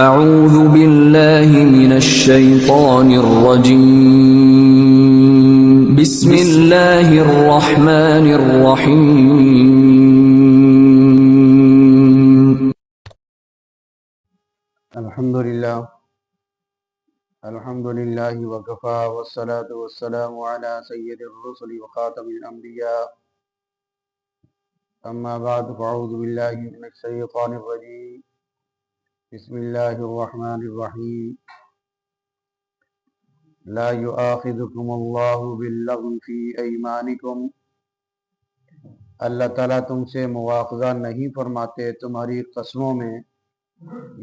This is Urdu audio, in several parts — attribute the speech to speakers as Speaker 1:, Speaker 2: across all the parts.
Speaker 1: اعوذ باللہ من الشیطان الرجیم بسم اللہ الرحمن الرحیم
Speaker 2: الحمدللہ وکفا والصلاة والسلام علی سید الرسل وخاتم الانبیاء اما بعد فاعوذ باللہ من الشیطان الرجیم بسم اللہ الرحمن الرحیم لا یؤاخذکم اللہ باللغو فی ایمانکم، اللہ تعالیٰ تم سے مواخذہ نہیں فرماتے تمہاری قسموں میں،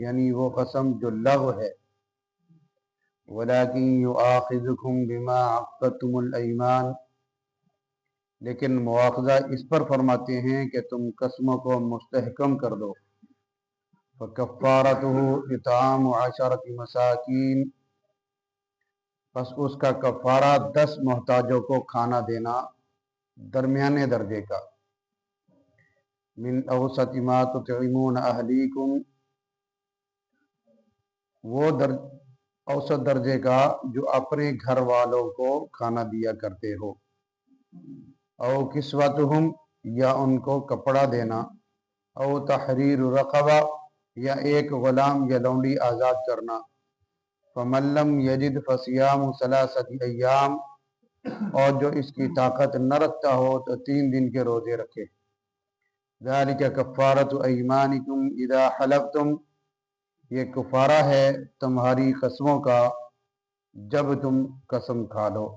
Speaker 2: یعنی وہ قسم جو لغو ہے، وَلَكِنْ يُؤَاخِذُكُمْ بِمَا عَقَّدتُمُ الْأَيْمَانَ، لیکن مواخذہ اس پر فرماتے ہیں کہ تم قسموں کو مستحکم کر دو۔ فَكَفَّارَتُهُ إِطْعَامُ عَشَرَةِ مَسَاكِينَ، پس اس کا کفارہ 10 محتاجوں کو کھانا دینا درمیانے درجے کا، من اوسط ما تطعمون اہلیکم، وہ اوسط درجے کا جو اپنے گھر والوں کو کھانا دیا کرتے ہو، او کسوتہم، یا ان کو کپڑا دینا، او تحریر رقبہ، یا ایک غلام یا لونڈی آزاد کرنا، فمن لم یجد فصیام 3 ایام، اور جو اس کی طاقت نہ رکھتا ہو تو 3 دن کے روزے رکھے۔ ذالک کفارۃ ایمانکم اذا حلفتم، یہ کفارہ ہے تمہاری قسموں کا جب تم قسم کھا لو۔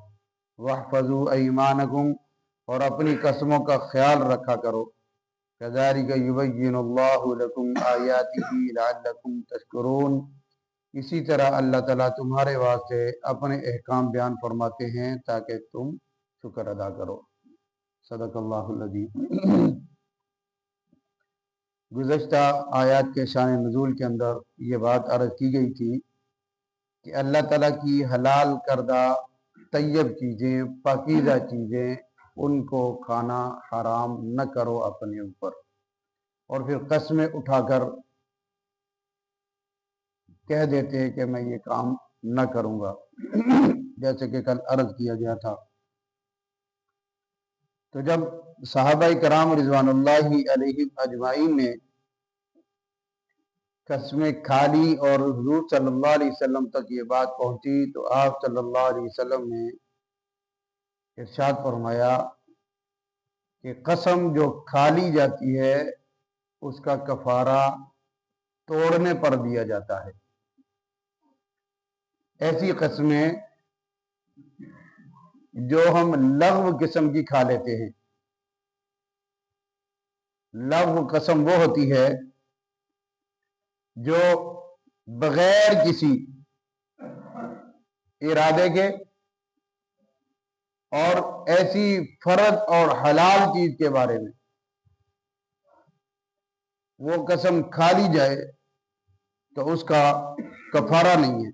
Speaker 2: واحفظوا ایمانکم، اور اپنی قسموں کا خیال رکھا کرو۔ کذالک یبین اللہ لکم آیاتہ لعلکم تشکرون، اسی طرح اللہ تعالیٰ تمہارے واسطے اپنے احکام بیان فرماتے ہیں تاکہ تم شکر ادا کرو۔ صدق اللہ العظیم۔ گزشتہ آیات کے شان نزول کے اندر یہ بات عرض کی گئی تھی کہ اللہ تعالیٰ کی حلال کردہ طیب چیزیں، پاکیزہ چیزیں، ان کو کھانا حرام نہ کرو اپنے اوپر، اور پھر قسمیں اٹھا کر کہہ دیتے کہ میں یہ کام نہ کروں گا، جیسے کہ کل عرض کیا گیا تھا۔ تو جب صحابہ کرام رضوان اللہ علیہم اجمعین نے قسمیں کھا لی اور حضور صلی اللہ علیہ وسلم تک یہ بات پہنچی تو آپ صلی اللہ علیہ وسلم نے ارشاد فرمایا کہ قسم جو کھا لی جاتی ہے اس کا کفارہ توڑنے پر دیا جاتا ہے۔ ایسی قسمیں جو ہم لغو قسم کی کھا لیتے ہیں، لغو قسم وہ ہوتی ہے جو بغیر کسی ارادے کے اور ایسی فرض اور حلال چیز کے بارے میں وہ قسم کھا لی جائے تو اس کا کفارہ نہیں ہے۔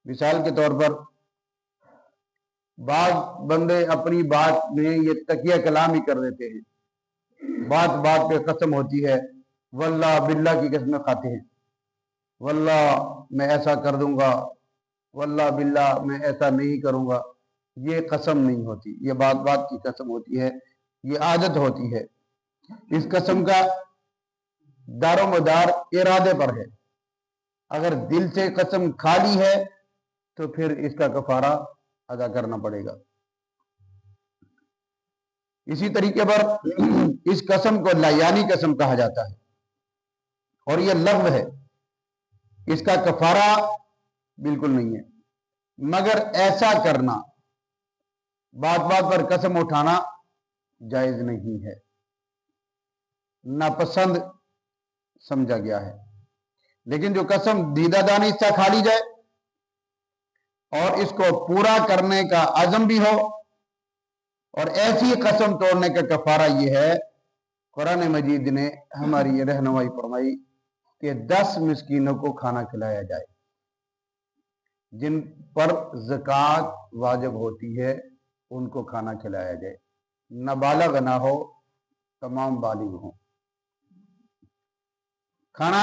Speaker 2: مثال کے طور پر بعض بندے اپنی بات میں یہ تکیہ کلامی کر دیتے ہیں، بات بات پہ قسم ہوتی ہے، واللہ باللہ کی قسمیں کھاتے ہیں، واللہ میں ایسا کر دوں گا، واللہ باللہ میں ایسا نہیں کروں گا۔ یہ قسم نہیں ہوتی، یہ بات بات کی قسم ہوتی ہے، یہ عادت ہوتی ہے۔ اس قسم کا دار و مدار ارادے پر ہے۔ اگر دل سے قسم کھا لی ہے تو پھر اس کا کفارہ ادا کرنا پڑے گا۔ اسی طریقے پر اس قسم کو لایانی قسم کہا جاتا ہے، اور یہ لغو ہے، اس کا کفارہ بالکل نہیں ہے، مگر ایسا کرنا، بات بات پر قسم اٹھانا جائز نہیں ہے، ناپسند سمجھا گیا ہے۔ لیکن جو قسم دیدہ دانی سے کھا لی جائے اور اس کو پورا کرنے کا عزم بھی ہو، اور ایسی قسم توڑنے کا کفارہ یہ ہے، قرآن مجید نے ہماری رہنمائی فرمائی کہ 10 مسکینوں کو کھانا کھلایا جائے، جن پر زکوٰۃ واجب ہوتی ہے ان کو کھانا کھلایا جائے، نابالغ نہ ہو، تمام بالغ ہوں۔ کھانا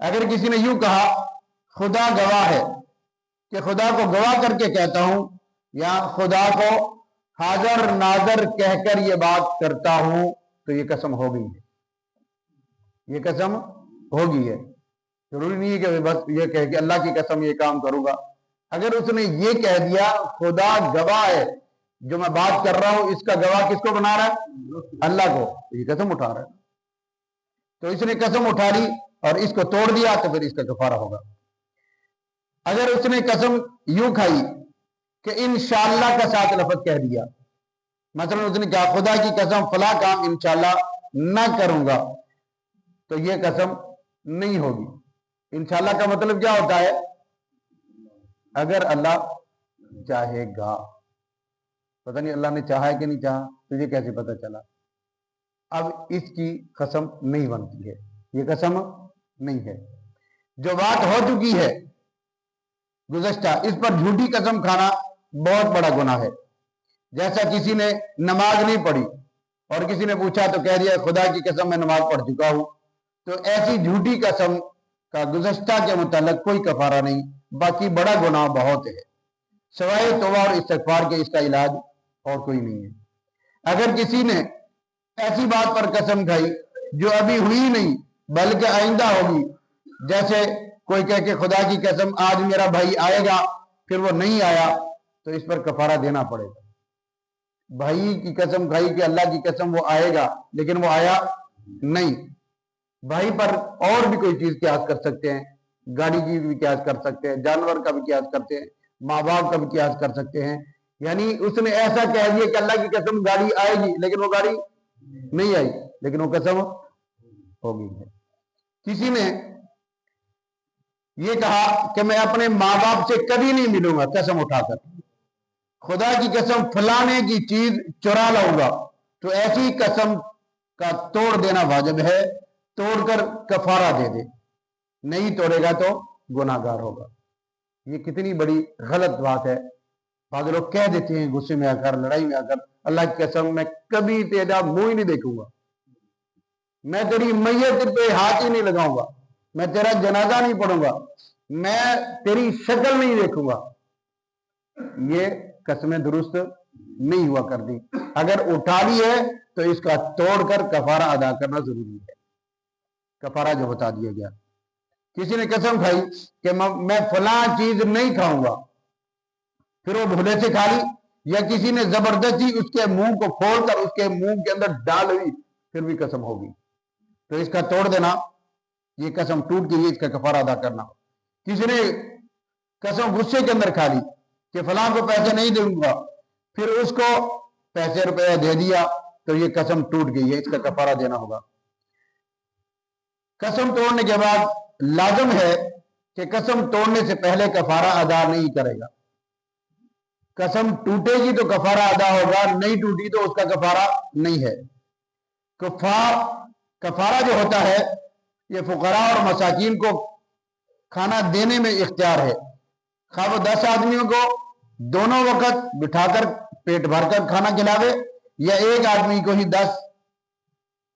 Speaker 2: اگر کسی نے یوں کہا خدا گواہ ہے کہ خدا کو گواہ کر کے کہتا ہوں یا خدا کو حاضر ناظر کہہ کر یہ بات کرتا ہوں تو یہ قسم ہو گئی ہے، یہ قسم ہوگی ہے۔ ضروری نہیں ہے کہ بس یہ کہہ کہ اللہ کی قسم یہ کام کروں گا۔ اگر اس نے یہ کہہ دیا خدا گواہ ہے جو میں بات کر رہا ہوں اس کا گواہ کس کو بنا رہا ہے؟ اللہ کو، یہ قسم اٹھا رہا ہے، تو اس نے قسم اٹھا لی اور اس کو توڑ دیا تو پھر اس کا کفارہ ہوگا۔ اگر اس نے قسم یوں کھائی کہ انشاءاللہ کا ساتھ لفظ کہہ دیا، مثلا اس نے کہا خدا کی قسم فلاں کام انشاءاللہ نہ کروں گا، تو یہ قسم نہیں ہوگی۔ انشاءاللہ کا مطلب کیا ہوتا ہے؟ اگر اللہ چاہے گا۔ پتہ نہیں اللہ نے چاہا ہے کہ نہیں چاہا، تجھے کیسے پتہ چلا؟ اب اس کی قسم نہیں بنتی ہے، یہ قسم نہیں ہے۔ جو بات ہو چکی ہے گزشتہ، اس پر جھوٹی قسم کھانا بہت بڑا گناہ ہے۔ جیسا کسی نے نماز نہیں پڑھی اور کسی نے پوچھا تو کہہ دیا خدا کی قسم میں نماز پڑھ چکا ہوں، تو ایسی جھوٹی قسم کا گزشتہ کے متعلق کوئی کفارہ نہیں، باقی بڑا گناہ بہت ہے، سوائے توبہ اور استغفار کے اس کا علاج اور کوئی نہیں ہے۔ اگر کسی نے ایسی بات پر قسم کھائی جو ابھی ہوئی نہیں بلکہ آئندہ ہوگی، جیسے کوئی کہہ کہ خدا کی قسم آج میرا بھائی آئے گا، پھر وہ نہیں آیا تو اس پر کفارہ دینا پڑے گا۔ بھائی کی قسم کھائی کہ اللہ کی قسم وہ آئے گا لیکن وہ آیا نہیں۔ بھائی پر اور بھی کوئی چیز قیاس کر سکتے ہیں، گاڑی کی بھی قیاس کر سکتے ہیں، جانور کا بھی قیاس کرتے ہیں، ماں باپ کا بھی قیاس کر سکتے ہیں۔ یعنی اس نے ایسا کہہ دیا کہ اللہ کی قسم گاڑی آئے گی لیکن وہ گاڑی نہیں آئی، لیکن وہ قسم ہو گئی ہے۔ کسی نے یہ کہا کہ میں اپنے ماں باپ سے کبھی نہیں ملوں گا، قسم اٹھا کر، خدا کی قسم فلانے کی چیز چرا لاؤں گا، تو ایسی قسم کا توڑ دینا واجب ہے، توڑ کر کفارہ دے دے، نہیں توڑے گا تو گناہ گار ہوگا۔ یہ کتنی بڑی غلط بات ہے۔ بعض لوگ کہہ دیتے ہیں غصے میں آ کر، لڑائی میں آ کر، اللہ کی قسم میں کبھی تیرا منہ ہی نہیں دیکھوں گا، میں تیری میت پہ ہاتھ ہی نہیں لگاؤں گا، میں تیرا جنازہ نہیں پڑھوں گا، میں تیری شکل نہیں دیکھوں گا۔ یہ قسمیں درست نہیں ہوا کرتی۔ اگر اٹھا لی ہے تو اس کا توڑ کر کفارہ ادا کرنا ضروری ہے، کفارہ جو بتا دیا گیا۔ کسی نے قسم کھائی کہ میں فلاں چیز نہیں کھاؤں گا، پھر وہ بھولے سے کھا لی، یا کسی نے زبردستی اس کے منہ کو کھول کر اس کے منہ کے اندر ڈال ہوئی، پھر بھی قسم ہوگی، تو اس کا توڑ دینا، یہ قسم ٹوٹ گئی ہے، اس کا کفارہ ادا کرنا۔ کسی نے قسم غصے کے اندر کھا لی کہ فلاں کو پیسے نہیں دوں گا، پھر اس کو پیسے روپے دے دیا، تو یہ قسم ٹوٹ گئی ہے، اس کا کفارہ دینا ہوگا۔ قسم توڑنے کے بعد لازم ہے کہ قسم توڑنے سے پہلے کفارہ ادا نہیں کرے گا۔ قسم ٹوٹے گی تو کفارہ ادا ہوگا، نہیں ٹوٹی تو اس کا کفارہ نہیں ہے۔ کفارہ جو ہوتا ہے یہ فقراء اور مساکین کو کھانا دینے میں اختیار ہے، خواہ وہ 10 آدمیوں کو دونوں وقت بٹھا کر پیٹ بھر کر کھانا کھلاوے، یا ایک آدمی کو ہی 10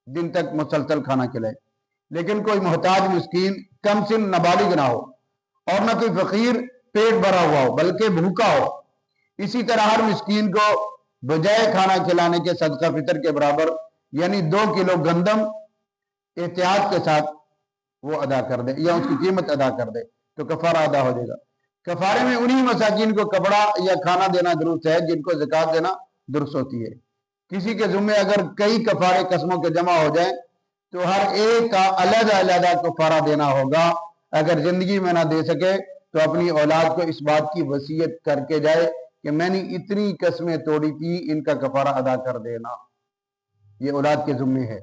Speaker 2: دن تک مسلسل کھانا کھلائے، لیکن کوئی محتاج مسکین کم سن نابالغ نہ ہو، اور نہ کوئی فقیر پیٹ بھرا ہوا ہو بلکہ بھوکا ہو۔ اسی طرح ہر مسکین کو بجائے کھانا کھلانے کے صدقہ فطر کے برابر یعنی 2 کلو گندم احتیاط کے ساتھ وہ ادا کر دے، یا اس کی قیمت ادا کر دے، تو کفارہ ادا ہو جائے گا۔ کفارے میں انہی مساکین کو کپڑا یا کھانا دینا درست ہے جن کو زکوٰۃ دینا درست ہوتی ہے۔ کسی کے ذمے اگر کئی کفارے قسموں کے جمع ہو جائیں تو ہر ایک کا علیحدہ علیحدہ کفارہ دینا ہوگا۔ اگر زندگی میں نہ دے سکے تو اپنی اولاد کو اس بات کی وصیت کر کے جائے کہ میں نے اتنی قسمیں توڑی تھی، ان کا کفارہ ادا کر دینا، یہ اولاد کے ذمے ہے۔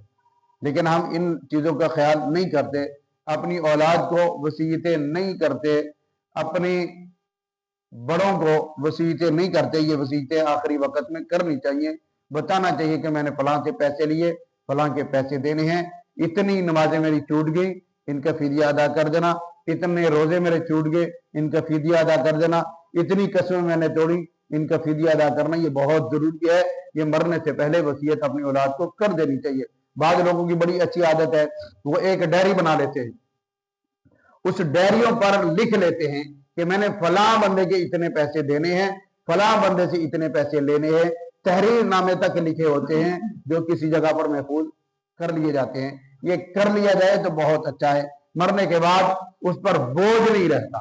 Speaker 2: لیکن ہم ان چیزوں کا خیال نہیں کرتے، اپنی اولاد کو وصیتیں نہیں کرتے، اپنی بڑوں کو وصیتیں نہیں کرتے۔ یہ وصیتیں آخری وقت میں کرنی چاہیے، بتانا چاہیے کہ میں نے فلاں سے پیسے لیے، فلاں کے پیسے دینے ہیں، اتنی نمازیں میری چھوٹ گئی، ان کا فدیہ ادا کر دینا، اتنے روزے میرے چھوٹ گئے، ان کا فدیہ ادا کر دینا، اتنی قسمیں میں نے توڑی، ان کا فدیہ ادا کرنا، یہ بہت ضروری ہے۔ یہ مرنے سے پہلے وصیت اپنی اولاد کو کر دینی چاہیے۔ بعض لوگوں کی بڑی اچھی عادت ہے، وہ ایک ڈائری بنا لیتے ہیں، اس ڈائریوں پر لکھ لیتے ہیں کہ میں نے فلاں بندے کے اتنے پیسے دینے ہیں، فلاں بندے سے اتنے پیسے لینے ہیں، تحریر نامے تک لکھے ہوتے ہیں جو کسی جگہ پر محفوظ کر لیے جاتے ہیں۔ یہ کر لیا جائے تو بہت اچھا ہے، مرنے کے بعد اس پر بوجھ نہیں رہتا۔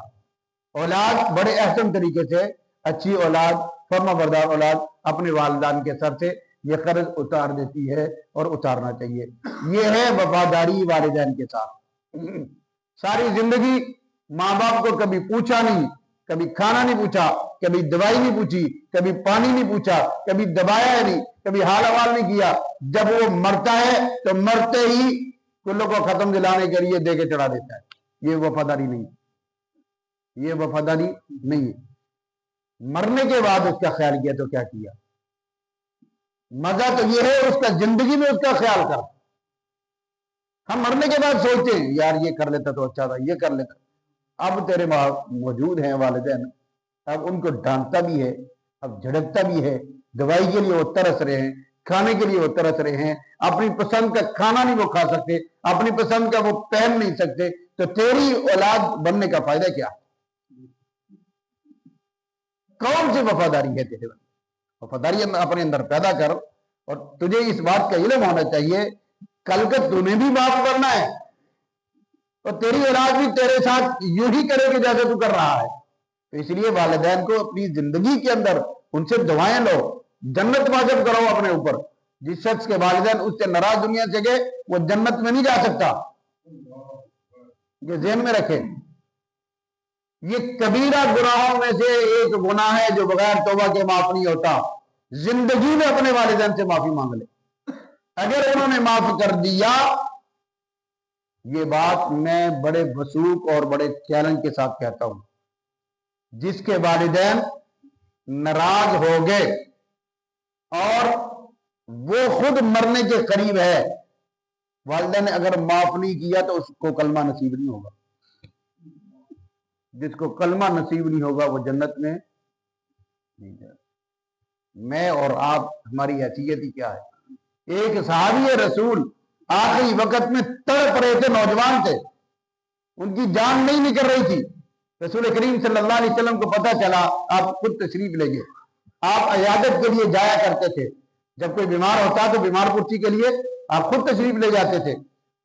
Speaker 2: اولاد بڑے احسن طریقے سے، اچھی اولاد، فرما بردار اولاد اپنے والدان کے سر سے یہ قرض اتار دیتی ہے اور اتارنا چاہیے۔ یہ ہے وفاداری والدین کے ساتھ۔ ساری زندگی ماں باپ کو کبھی پوچھا نہیں، کبھی کھانا نہیں پوچھا، کبھی دوائی نہیں پوچھی، کبھی پانی نہیں پوچھا، کبھی دبایا نہیں، کبھی حال حوال نہیں کیا۔ جب وہ مرتا ہے تو مرتے ہی کلوں کو ختم دلانے کے لیے دے کے چڑھا دیتا ہے۔ یہ وفاداری نہیں، یہ وفاداری نہیں ہے۔ مرنے کے بعد اس کا خیال کیا تو کیا کیا؟ مزہ تو یہ ہے اس کا زندگی میں اس کا خیال کر۔ ہم مرنے کے بعد سوچتے ہیں یار یہ کر لیتا تو اچھا تھا، یہ کر لیتا۔ اب تیرے ماں موجود ہیں والدین، اب ان کو ڈانٹتا بھی ہے، اب جھڑکتا بھی ہے، دوائی کے لیے وہ ترس رہے ہیں، کھانے کے لیے وہ ترس رہے ہیں، اپنی پسند کا کھانا نہیں وہ کھا سکتے، اپنی پسند کا وہ پہن نہیں سکتے، تو تیری اولاد بننے کا فائدہ کیا؟ کون سی وفاداری ہے تیرے بندے؟ وفاداری اپنے اندر پیدا کر، اور تجھے اس بات کا علم ہونا چاہیے کل کا تمہیں بھی معاف کرنا ہے، اور تیری اولاد بھی تیرے ساتھ یوں ہی کرے گی جیسے تو کر رہا ہے۔ تو اس لیے والدین کو اپنی زندگی کے اندر ان سے دعائیں لو، جنت واجب کرو اپنے اوپر۔ جس شخص کے والدین اس سے ناراض دنیا سے گئے وہ جنت میں نہیں جا سکتا، یہ ذہن میں رکھے۔ یہ کبیرہ گناہوں میں سے ایک گناہ ہے جو بغیر توبہ کے معاف نہیں ہوتا۔ زندگی میں اپنے والدین سے معافی مانگ لے، اگر انہوں نے معاف کر دیا، یہ بات میں بڑے وثوق اور بڑے چیلنج کے ساتھ کہتا ہوں، جس کے والدین ناراض ہو گئے اور وہ خود مرنے کے قریب ہے، والدین نے اگر معاف نہیں کیا تو اس کو کلمہ نصیب نہیں ہوگا۔ جس کو کلمہ نصیب نہیں ہوگا وہ جنت میں نہیں جائے۔ میں اور آپ ہماری حیثیت ہی کیا ہے؟ ایک صحابی رسول آخری وقت میں تڑپ رہے تھے، نوجوان تھے، ان کی جان نہیں نکل رہی تھی۔ رسول کریم صلی اللہ علیہ وسلم کو پتہ چلا، آپ خود تشریف لے گئے۔ آپ عیادت کے لیے جایا کرتے تھے، جب کوئی بیمار ہوتا تو بیمار پرسی کے لیے آپ خود تشریف لے جاتے تھے۔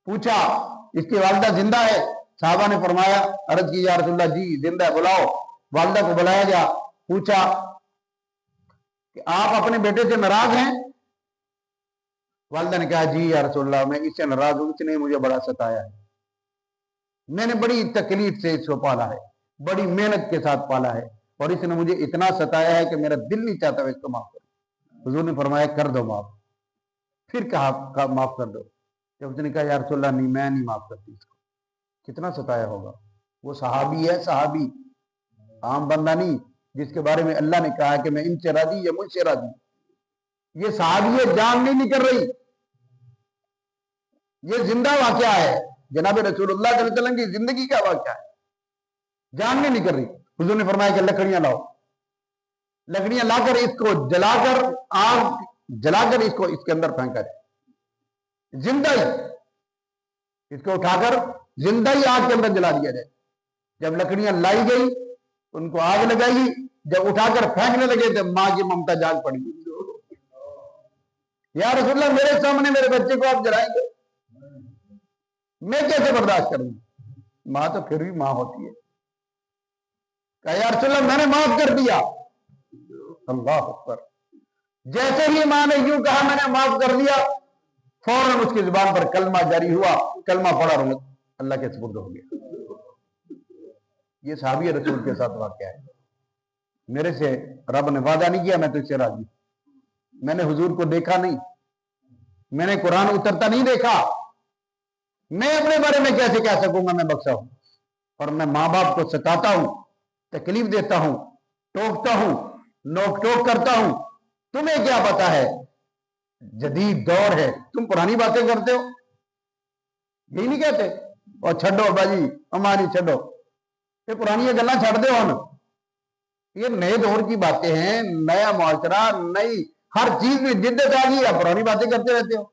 Speaker 2: پوچھا اس کی والدہ زندہ ہے؟ صحابہ نے فرمایا، عرض کی یا رسول اللہ جی زندہ ہے، بلاؤ۔ والدہ کو بلایا گیا، پوچھا کہ آپ اپنے بیٹے سے ناراض ہیں؟ والدہ نے کہا جی یا رسول اللہ میں اس سے ناراض ہوں، اس نے مجھے بڑا ستایا ہے، میں نے بڑی تکلیف سے اس کو پالا ہے، بڑی محنت کے ساتھ پالا ہے، اور اس نے مجھے اتنا ستایا ہے کہ میرا دل نہیں چاہتا اس کو معاف کروں۔ حضور نے فرمایا کر دو معاف۔ پھر کہا معاف کر دو۔ جب اس نے کہا یا رسول اللہ نہیں، میں نہیں معاف کرتی اس کو، کتنا ستایا ہوگا۔ وہ صحابی ہے، صحابی، عام بندہ نہیں، جس کے بارے میں اللہ نے کہا کہ میں ان سے راضی یا مجھ سے راضی۔ یہ صحابی ہے، جان نہیں نکل رہی، یہ زندہ واقعہ ہے، جناب رسول اللہ صلی اللہ علیہ وسلم کی زندگی کا واقعہ ہے، جان نہیں نکل رہی۔ حضور نے فرمایا کہ لکڑیاں لاؤ، لکڑیاں لا کر اس کو جلا کر، آگ جلا کر اس کو اس کے اندر پھینکا جائے، زندہ ہی اس کو اٹھا کر زندہ ہی آگ کے اندر جلا دیا جائے۔ جب لکڑیاں لائی گئی، ان کو آگ لگائی، جب اٹھا کر پھینکنے لگے تو ماں کی ممتا جاگ پڑی، یا رسول اللہ میرے سامنے میرے بچے کو آپ جلائیں گے، میں کیسے برداشت کروں؟ ماں تو پھر بھی ماں ہوتی ہے۔ کہا یا رسول اللہ میں نے معاف کر دیا۔ اللہ اکبر۔ جیسے ہی ماں نے یوں کہا میں نے معاف کر دیا، فوراً اس کی زبان پر کلمہ جاری ہوا، کلمہ پڑھا اور اللہ کے سپرد ہو گیا۔ یہ صحابی رسول کے ساتھ واقعہ ہے۔ میرے سے رب نے وعدہ نہیں کیا میں تجھ سے راضی، میں نے حضور کو دیکھا نہیں، میں نے قرآن اترتا نہیں دیکھا، میں اپنے بارے میں کیسے کہہ سکوں گا میں بخشا ہوں؟ اور میں ماں باپ کو ستاتا ہوں، تکلیف دیتا ہوں، ٹوکتا ہوں، نوک ٹوک کرتا ہوں، تمہیں کیا پتا ہے جدید دور ہے، تم پرانی باتیں کرتے ہو، یہی نہیں کہتے؟ اور چھڈو باجی ہماری چھڈو، یہ پرانی گلاں چھڑ دو ہن، یہ نئے دور کی باتیں ہیں، نیا معاشرہ، نئی ہر چیز میں جدت آ گئی، آپ پرانی باتیں کرتے رہتے ہو۔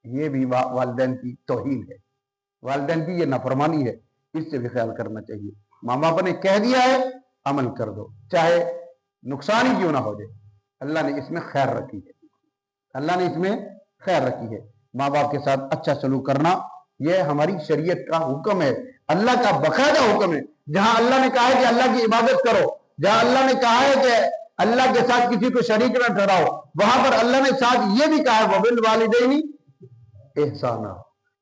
Speaker 2: یہ بھی والدین کی توہین ہے، والدین کی یہ نافرمانی ہے اس سے بھی خیال کرنا چاہیے. ماں باپ نے کہہ دیا ہے عمل کر دو, چاہے نقصان ہی کیوں نہ ہو جائے. اللہ نے اس میں خیر رکھی ہے, اللہ نے اس میں خیر رکھی ہے. ماں باپ کے ساتھ اچھا سلوک کرنا یہ ہماری شریعت کا حکم ہے, اللہ کا باقاعدہ حکم ہے. جہاں اللہ نے کہا ہے کہ اللہ کی عبادت کرو, جہاں اللہ نے کہا ہے کہ اللہ کے ساتھ کسی کو شریک نہ ٹھہراؤ, وہاں پر اللہ نے ساتھ یہ بھی کہا ہے وَبِالْوَالِدَيْنِ احسانا,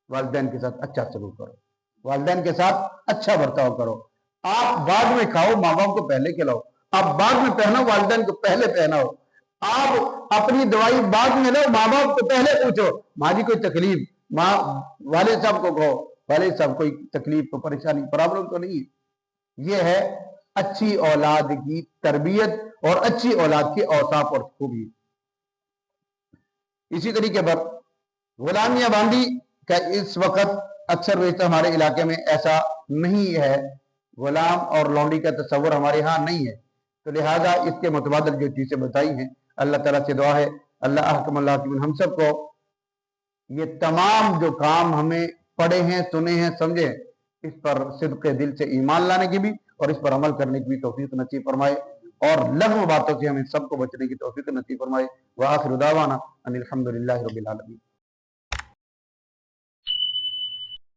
Speaker 2: والدین کے ساتھ اچھا سلوک کرو, والدین کے ساتھ اچھا برتاؤ کرو. آپ بعد میں کھاؤ, ماں باپ کو پہلے کھلاؤ. آپ بعد میں پہنو, والدین کو پہلے پہناؤ. آپ اپنی دوائی بعد میں لو, ماں باپ کو پہلے پوچھو. ماں جی کوئی تکلیف, ماں والد صاحب کو کہو والد صاحب کوئی تکلیف کو پریشانی پرابلم تو نہیں ہے. یہ ہے اچھی اولاد کی تربیت اور اچھی اولاد کے اوصاف اور خوبی. اسی طریقے پر غلامیہ باندھی کا اس وقت اکثر بیشتر ہمارے علاقے میں ایسا نہیں ہے, غلام اور لونڈی کا تصور ہمارے ہاں نہیں ہے. تو لہٰذا اس کے متبادل جو چیزیں بتائی ہیں, اللہ تعالیٰ سے دعا ہے اللہ احکم اللہ ہم سب کو یہ تمام جو کام ہمیں پڑھے ہیں, سنے ہیں, سمجھے, اس پر صدق دل سے ایمان لانے کی بھی اور اس پر عمل کرنے کی بھی توفیق نصیب فرمائے, اور لغو باتوں سے ہمیں سب کو بچنے کی توفیق نصیب فرمائے. وآخر دعوانا ان الحمد للہ رب العالمین.